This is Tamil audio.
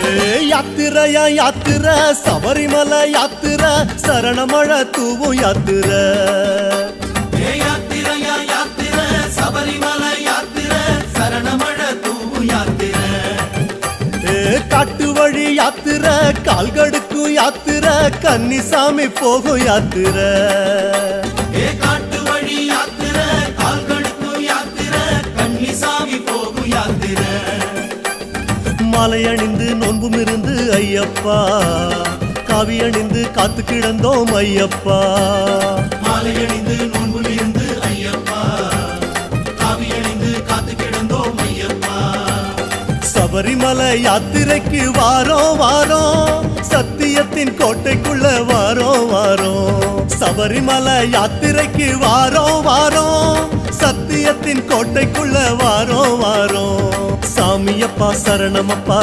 யாத்திரையா யாத்திரை சபரிமலை யாத்திரை சரணமழை தூவும் யாத்திரை யாத்திரையா யாத்திரை சபரிமலை யாத்திரை சரணமழை தூவும் யாத்திரை காட்டு வழி யாத்திரை கால்கடுக்கும் யாத்திரை கன்னிசாமி போகும் யாத்திரை காட்டு வழி யாத்திரை கால்கடுக்கும் யாத்திரை கன்னிசாமி போகும் யாத்திரை மாலை அணிந்து நோன்பும் இருந்து ஐயப்பா காவி அணிந்து காத்து கிடந்தோம் ஐயப்பா மாலை அணிந்து நோன்பும் இருந்து ஐயப்பா காவி அணிந்து காத்து கிடந்தோம் ஐயப்பா சபரிமலை யாத்திரைக்கு வாரோம் வாரோம் சத்தியத்தின் கோட்டைக்குள்ள வாரோம் வாரோம் சபரிமலை யாத்திரைக்கு வாரோம் வாரோம் சத்தியத்தின் கோட்டைக்குள்ள வாரோம் வாரோம் சாமியப்பா சரணமப்பா